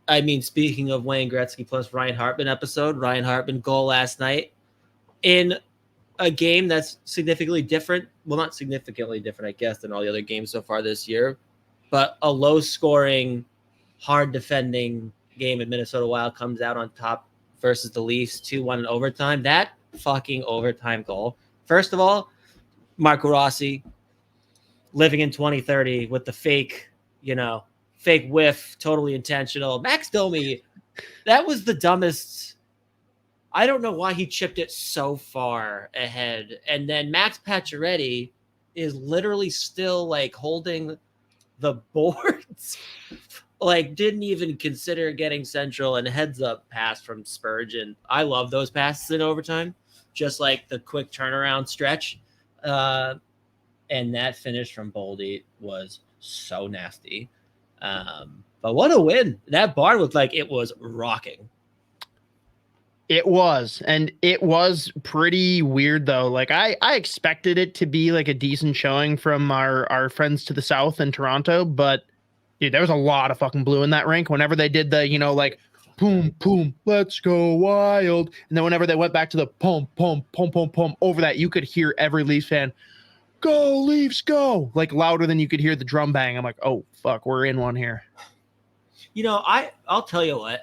I mean, speaking of Wayne Gretzky plus Ryan Hartman episode, Ryan Hartman goal last night in a game that's significantly different. Well, not significantly different, I guess, than all the other games so far this year, but a low-scoring, hard-defending game in Minnesota Wild comes out on top versus the Leafs 2-1 in overtime. That fucking overtime goal. First of all, Marco Rossi living in 2030 with the fake whiff, totally intentional. Max Domi, that was the dumbest. I don't know why he chipped it so far ahead. And then Max Pacioretty is literally still like holding the boards. Like didn't even consider getting central and heads up pass from Spurgeon. I love those passes in overtime. Just like the quick turnaround stretch. And that finish from Boldy was so nasty. But what a win. That barn looked like it was rocking. It was, and it was pretty weird though. Like I expected it to be like a decent showing from our friends to the south in Toronto, but dude, there was a lot of fucking blue in that rink. Whenever they did the, like boom, boom, let's go wild. And then whenever they went back to the pum, pum, pum, pum, pum over that, you could hear every Leafs fan, go Leafs, go, like louder than you could hear the drum bang. I'm like, oh fuck, we're in one here. I'll tell you what,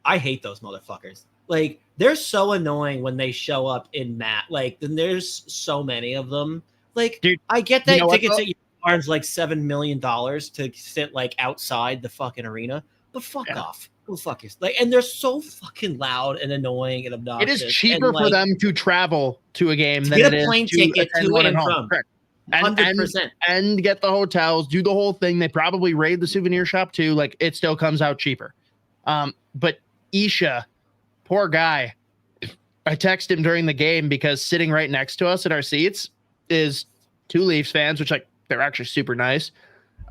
I hate those motherfuckers. Like, they're so annoying when they show up in mat. Like, then there's so many of them. Like, dude, I get that tickets at your barn's like $7 million to sit like outside the fucking arena, but fuck off. Go fuck yourself. Like, and they're so fucking loud and annoying and obnoxious. It is cheaper for them to travel to a game than get a plane ticket to and from. Correct. 100%. And get the hotels, do the whole thing. They probably raid the souvenir shop too. Like, it still comes out cheaper. But Isha, poor guy. I texted him during the game because sitting right next to us in our seats is two Leafs fans, which like they're actually super nice.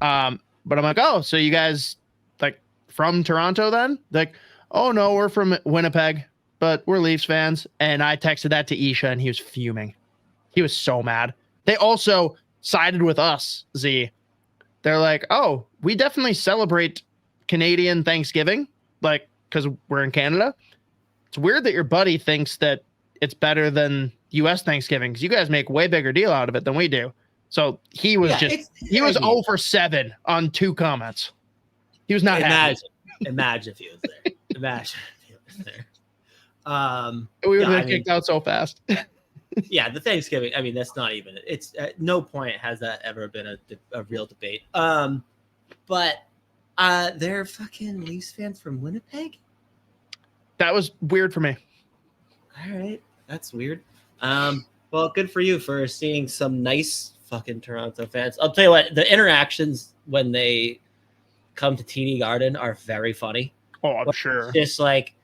But I'm like, oh, so you guys like from Toronto then? Like, oh no, we're from Winnipeg, but we're Leafs fans. And I texted that to Isha and he was fuming. He was so mad. They also sided with us, Z. They're like, oh, we definitely celebrate Canadian Thanksgiving, like, because we're in Canada. It's weird that your buddy thinks that it's better than U.S. Thanksgiving because you guys make way bigger deal out of it than we do. So he was he was 0 for 7 on 2 comments. He was not happy. Imagine if he was there. Imagine if he was there. We would have been kicked out so fast. Yeah, the Thanksgiving. I mean, that's not even. It's at no point has that ever been a real debate. But they're fucking Leafs fans from Winnipeg. That was weird for me. All right, that's weird. Well, good for you for seeing some nice fucking Toronto fans. I'll tell you what, the interactions when they come to TD Garden are very funny. Oh, I'm sure. Just like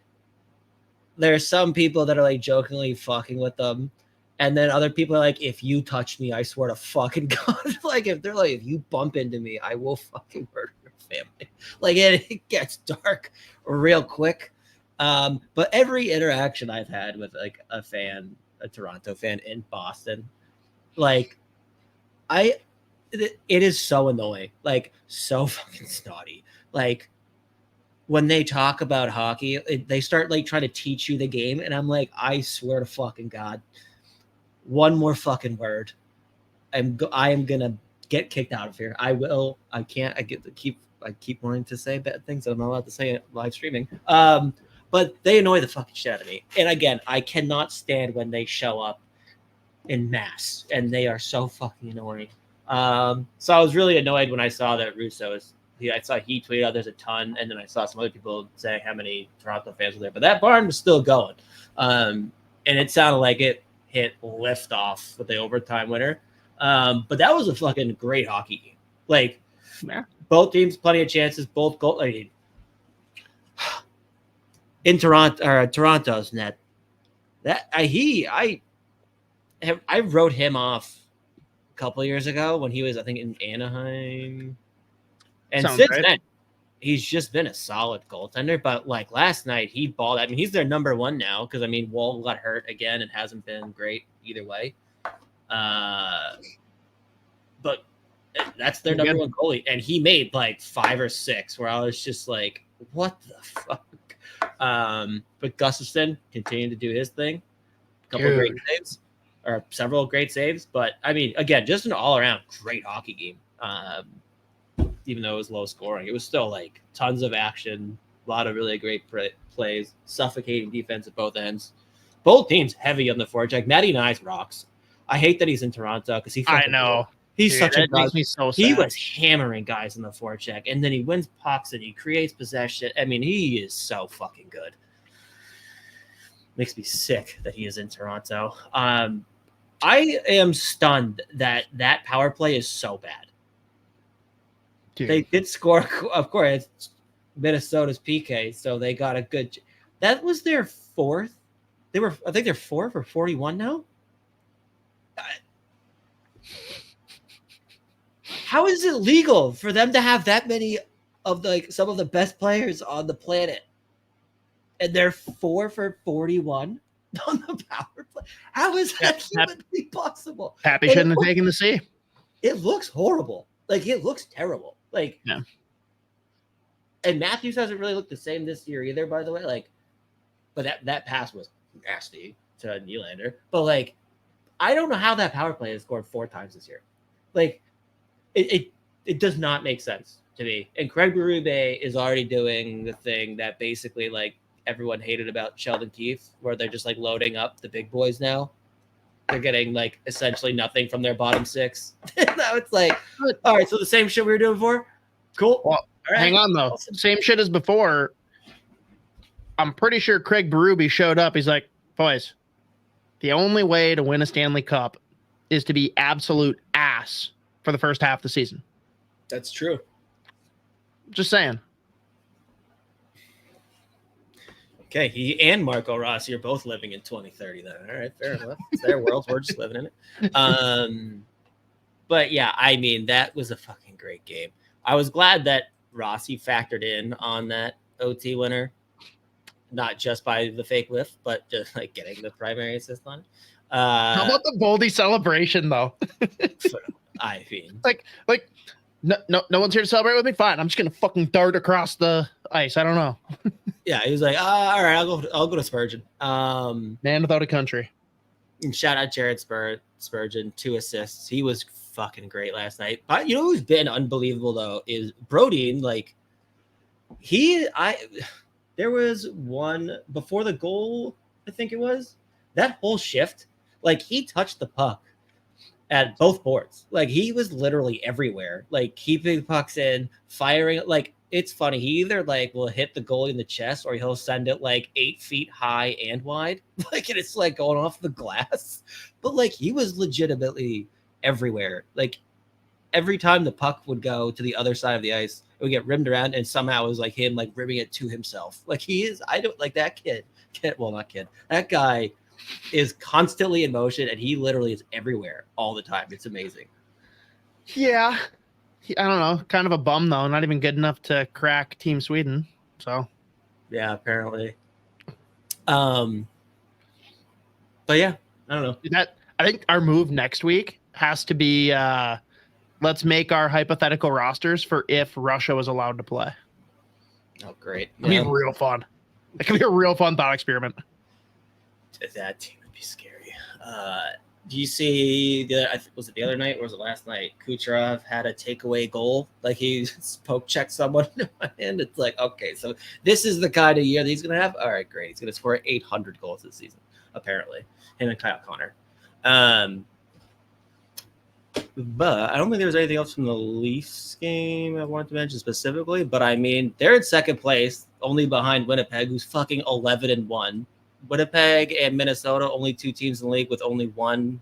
there's some people that are like jokingly fucking with them, and then other people are like, if you touch me, I swear to fucking God. Like if they're like, if you bump into me, I will fucking murder your family. Like it gets dark real quick. But every interaction I've had with like a Toronto fan in Boston, like it is so annoying, like so fucking snotty. Like when they talk about hockey, they start like trying to teach you the game. And I'm like, I swear to fucking God, one more fucking word. I am going to get kicked out of here. I will. I can't. I keep wanting to say bad things that I'm not allowed to say live streaming. But they annoy the fucking shit out of me. And again, I cannot stand when they show up in mass and they are so fucking annoying. So I was really annoyed when I saw that Russo I saw he tweeted out there's a ton, and then I saw some other people saying how many Toronto fans were there. But that barn was still going. And it sounded like it hit liftoff with the overtime winner. But that was a fucking great hockey game. Like, both teams, plenty of chances, both goals. I mean, in Toronto's net, that I wrote him off a couple of years ago when he was, I think, in Anaheim, and Sounds since right. then he's just been a solid goaltender. But like last night, he balled. I mean, he's their number one now because I mean, Wall got hurt again and hasn't been great either way. But that's their number one goalie, and he made like 5 or 6 where I was just like, what the fuck? But Gustafson continued to do his thing. A couple great saves, or several great saves. But I mean, again, just an all-around great hockey game. Even though it was low scoring, it was still like tons of action, a lot of really great plays, suffocating defense at both ends. Both teams heavy on the forecheck. Matty Nyes rocks. I hate that he's in Toronto because I know. He's such a makes me so sad. He was hammering guys in the forecheck, and then he wins pucks and he creates possession. I mean, he is so fucking good. Makes me sick that he is in Toronto. I am stunned that power play is so bad. Dude. They did score, of course. It's Minnesota's PK, so they got a good. That was their fourth. I think they're 4 for 41 now. How is it legal for them to have that many of some of the best players on the planet, and they're 4 for 41 on the power play? How is that humanly possible? Happy shouldn't have taken the C. It looks horrible. Like, it looks terrible. Like, yeah. And Matthews hasn't really looked the same this year either, by the way. Like, but that pass was nasty to Nylander. But like, I don't know how that power play has scored 4 times this year. Like, it does not make sense to me. And Craig Berube is already doing the thing that basically like everyone hated about Sheldon Keefe, where they're just like loading up the big boys now. They're getting like essentially nothing from their bottom 6. Now it's like, all right, so the same shit we were doing before. Cool. Well, all right. Hang on though. Awesome. Same shit as before. I'm pretty sure Craig Berube showed up. He's like, boys, the only way to win a Stanley Cup is to be absolute ass for the first half of the season. That's true. Just saying. Okay, he and Marco Rossi are both living in 2030 then. All right, fair enough. It's their world. We're just living in it. But yeah, I mean, that was a fucking great game. I was glad that Rossi factored in on that OT winner, not just by the fake lift, but just like getting the primary assist on it. How about the boldy celebration though? I mean, like no one's here to celebrate with me. Fine, I'm just gonna fucking dart across the ice. I don't know. Yeah, he was like, all right, I'll go to Spurgeon. Man without a country. And shout out Jared Spurgeon, 2 assists. He was fucking great last night. But you know who's been unbelievable though is Brodin. Like there was one before the goal, I think it was. That whole shift, like he touched the puck at both boards. Like he was literally everywhere, like keeping pucks in, firing. Like it's funny. He either like will hit the goalie in the chest or he'll send it like 8 feet high and wide. Like, and it's like going off the glass. But like he was legitimately everywhere. Like every time the puck would go to the other side of the ice, it would get rimmed around and somehow it was like him like rimming it to himself. Like he is, I don't like that kid. Well, not kid. That guy is constantly in motion and he literally is everywhere all the time. It's amazing. Yeah. I don't know. Kind of a bum though. Not even good enough to crack Team Sweden. So yeah, apparently. But yeah, I don't know. I think our move next week has to be let's make our hypothetical rosters for if Russia was allowed to play. Oh, great. It'd be real fun. It could be a real fun thought experiment. That team would be scary. Do you see was it the other night or was it last night? Kucherov had a takeaway goal. Like he poke checked someone and it's like, okay, so this is the kind of year that he's going to have. All right, great. He's going to score 800 goals this season, apparently. Him and Kyle Connor. But I don't think there was anything else from the Leafs game I wanted to mention specifically. But I mean, they're in second place, only behind Winnipeg, who's fucking 11-1. Winnipeg and Minnesota, only 2 teams in the league with only 1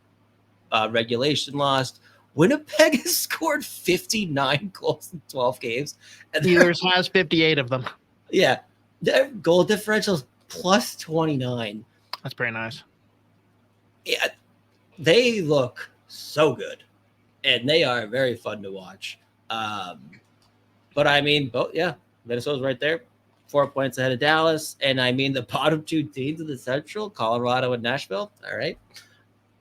regulation loss. Winnipeg has scored 59 goals in 12 games. And Steelers has 58 of them. Yeah. Their goal differential is plus 29. That's pretty nice. Yeah. They look so good. And they are very fun to watch. But I mean, Minnesota's right there. 4 points ahead of Dallas. And I mean, the bottom 2 teams in the Central, Colorado and Nashville. All right.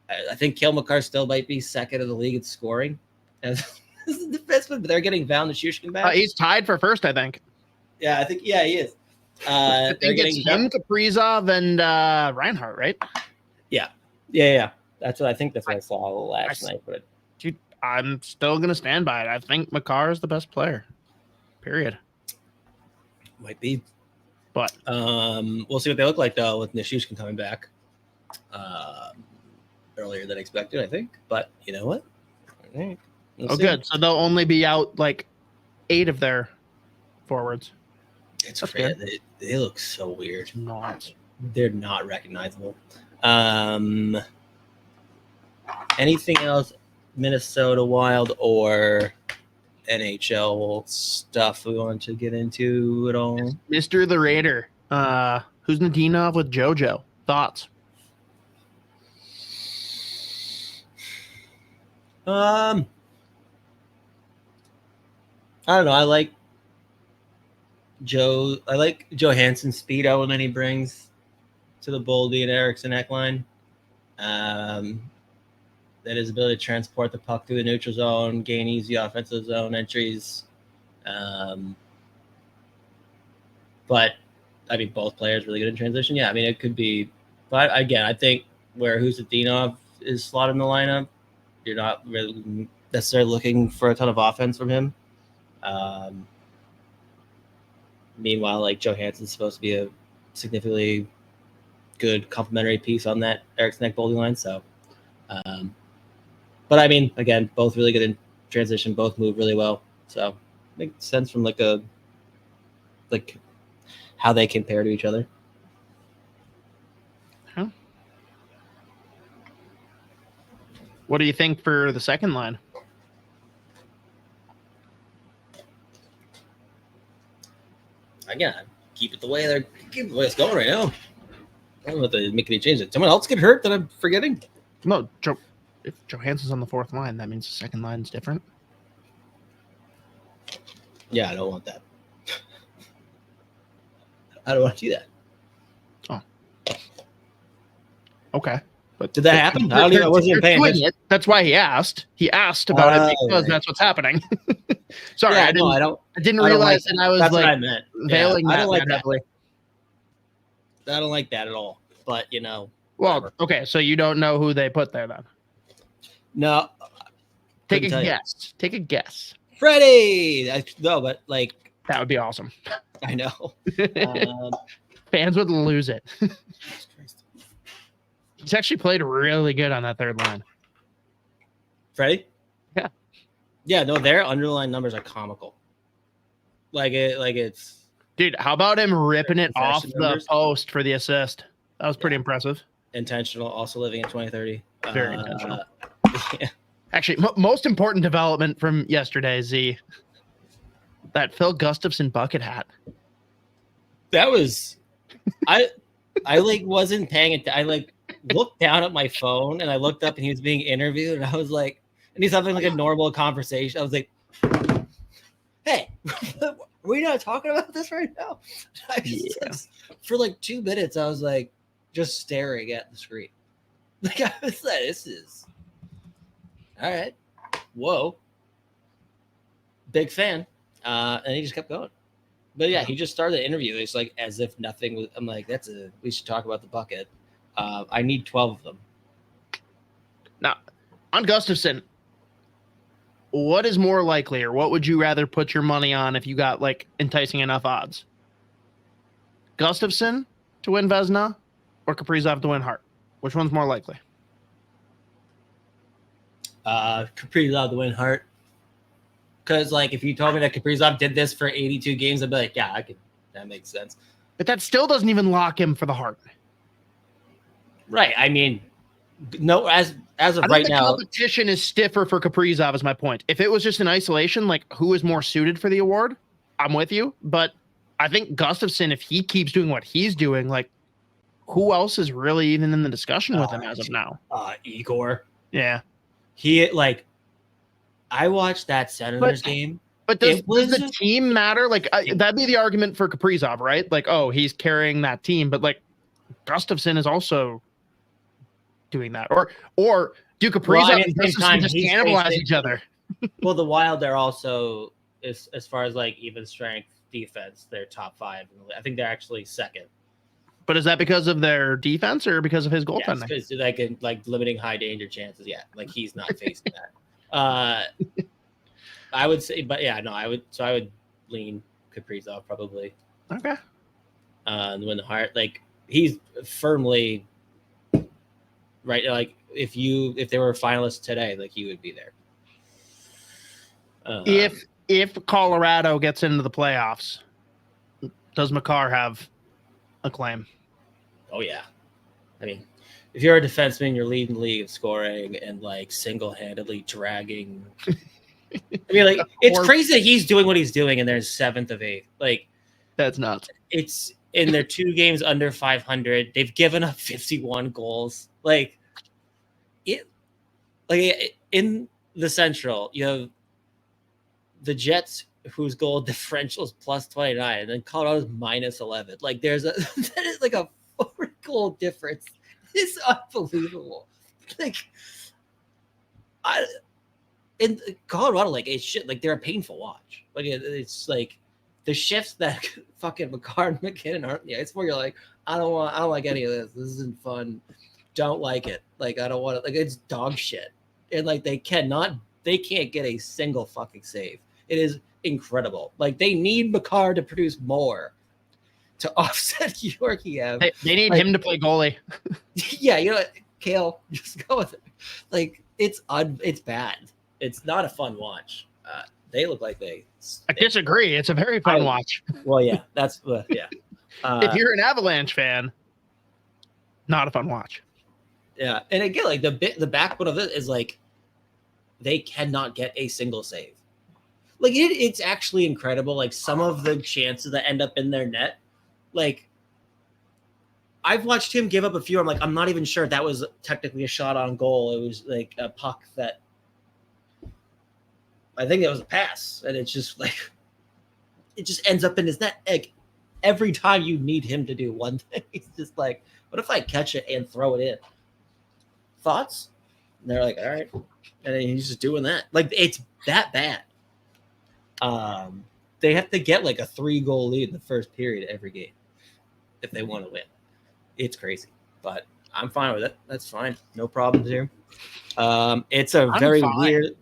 I think Cale Makar still might be second in the league in scoring as a defenseman, but they're getting Val Nichushkin back. He's tied for first, I think. Yeah, I think he is. I think it's him, Kaprizov, and Reinhardt, right? Yeah. That's what I think. That's what I saw last night. But dude, I'm still gonna stand by it. I think Makar is the best player. Period. Might be, but we'll see what they look like though with Nishushkin coming back earlier than expected, I think. But you know what? We'll see. Good. So they'll only be out like 8 of their forwards. It's crazy. They look so weird. They're not recognizable. Anything else? Minnesota Wild or NHL stuff we want to get into at all? Mr. the Raider. Who's Nadinov with JoJo? Thoughts? I don't know. I like Johansson's speed element he brings to the Boldy and Eriksson Ek line. That his ability to transport the puck through the neutral zone, gain easy offensive zone entries. But I mean, both players really good in transition. Yeah, I mean, it could be. But again, I think where Husadinov is slotted in the lineup, you're not really necessarily looking for a ton of offense from him. Meanwhile, like Johansson's supposed to be a significantly good complementary piece on that Eriksson Ek Boldy line. So, but I mean, again, both really good in transition, both move really well. So, makes sense from like how they compare to each other. Huh. What do you think for the second line? Again, keep it the way it's going right now. I don't know if they make any changes. Did someone else get hurt that I'm forgetting? No, if Johansson's on the fourth line, that means the second line's different. Yeah, I don't want that. I don't want to do that. Oh. Okay. But did that happen? I wasn't paying attention. That's why he asked. He asked about it because that's what's happening. Sorry, yeah, I didn't realize that I was that's like what I meant. veiling I don't like that. I don't like that at all. But well, whatever. Okay, so you don't know who they put there then? No. Take a guess. Take a guess. Freddie. No, but like that would be awesome. I know. Fans would lose it. He's actually played really good on that third line. Freddie? Yeah. Yeah, no, their underlying numbers are comical. It's dude, how about him ripping it off the post for the assist? That was pretty impressive. Intentional, also living in 2030. Very intentional. Yeah. Actually, most important development from yesterday, Z. That Phil Gustafson bucket hat. That was I wasn't paying it. I looked down at my phone and I looked up and he was being interviewed and I was like, and he's having like a normal conversation. I was like, hey, are we not talking about this right now? For like 2 minutes, I was like just staring at the screen. Like I was like, this is all right. Whoa. Big fan. And he just kept going. But yeah, he just started the interview. It's like as if nothing was. I'm like, we should talk about the bucket. I need 12 of them. Now, on Gustafson, what is more likely, or what would you rather put your money on if you got like enticing enough odds? Gustafson to win Vezina or Kaprizov to win Hart? Which one's more likely? Kaprizov to win Hart. Because like if you told me that Kaprizov did this for 82 games, I'd be like, yeah, that makes sense. But that still doesn't even lock him for the Hart. Right. I mean, no, as of right now, competition is stiffer for Kaprizov is my point. If it was just in isolation, like who is more suited for the award, I'm with you. But I think Gustafson, if he keeps doing what he's doing, like who else is really even in the discussion with him as of now? Igor. Yeah. He I watched that Senators game. But does the team matter? Like that'd be the argument for Kaprizov, right? Like, oh, he's carrying that team, but like Gustafson is also doing that, or do Kaprizov and Gustafson just cannibalize each other? Well, the Wild, they're also as far as like even strength defense. They're top 5. I think they're actually second. But is that because of their defense or because of his goaltending? Because like limiting high danger chances. Yeah, like he's not facing that. I would say, but yeah, no, I would lean Kaprizov probably. Okay. And win the Hart, like he's firmly right. Like if they were finalists today, like he would be there. If Colorado gets into the playoffs, does Makar have a claim? Oh yeah, I mean, if you're a defenseman, you're leading the league in scoring and like single-handedly dragging. I mean, like it's crazy that he's doing what he's doing, and they're 7th of 8. Like that's nuts. It's in their 2 games under 500. They've given up 51 goals. Like in the Central, you have the Jets, whose goal differential is plus 29, and then Colorado's minus 11. Like there's that is like a 4 goal difference. It's unbelievable. Like in Colorado, like it's shit. Like they're a painful watch. Like it's like the shifts that fucking Makar and McKinnon aren't. Yeah, it's where you're like, I don't like any of this. This isn't fun. Don't like it. Like I don't want it. Like it's dog shit. And like they can't get a single fucking save. It is incredible. Like they need Makar to produce more to offset Georgiev. They need him to play goalie. Yeah, you know what, Kale, just go with it. Like it's bad. It's not a fun watch. They look like I disagree. It's a very fun watch. Well, yeah, that's yeah. If you're an Avalanche fan, not a fun watch. Yeah, and again, like the backbone of it is like they cannot get a single save. Like it's actually incredible. Like some of the chances that end up in their net, like I've watched him give up a few. I'm like, I'm not even sure that was technically a shot on goal. It was like a puck that I think it was a pass, and it's just like it just ends up in his net. Like every time you need him to do one thing, he's just like, what if I catch it and throw it in? Thoughts? And they're like, all right. And then he's just doing that. Like it's that bad. They have to get like a 3-goal lead in the first period every game if they want to win. It's crazy, but I'm fine with it. That's fine. No problems here. It's a very weird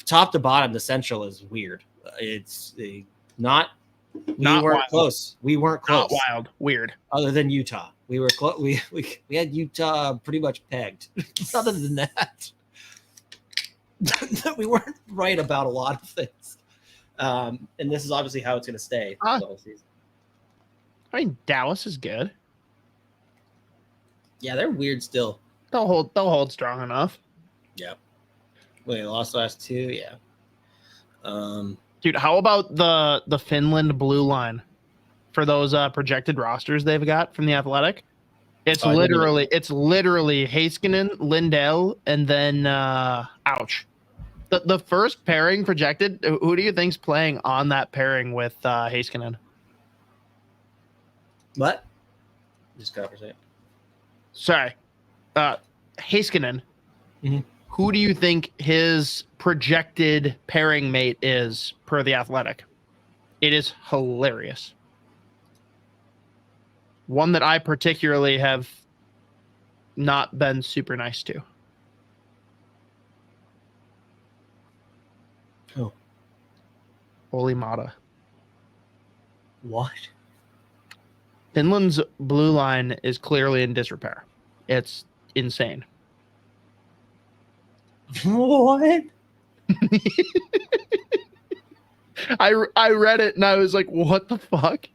top to bottom. The Central is weird. It's not wild. close. We weren't close. Not wild. Weird. Other than Utah. We were close. We had Utah pretty much pegged. Other than that, we weren't right about a lot of things. And this is obviously how it's going to stay the whole season. I mean, Dallas is good. Yeah, they're weird still. They'll hold strong enough. Yeah. Wait, lost the last 2. Yeah. Dude, how about the Finland blue line for those projected rosters they've got from the Athletic? It's literally Heiskanen, Lindell, and then ouch. The first pairing projected. Who do you think's playing on that pairing with Heiskanen? What? Just cut for a second. Sorry, Heiskanen. Mm-hmm. Who do you think his projected pairing mate is per the Athletic? It is hilarious. One that I particularly have not been super nice to. Oh. Holy Mata. What? Finland's blue line is clearly in disrepair. It's insane. What? I read it and I was like, what the fuck?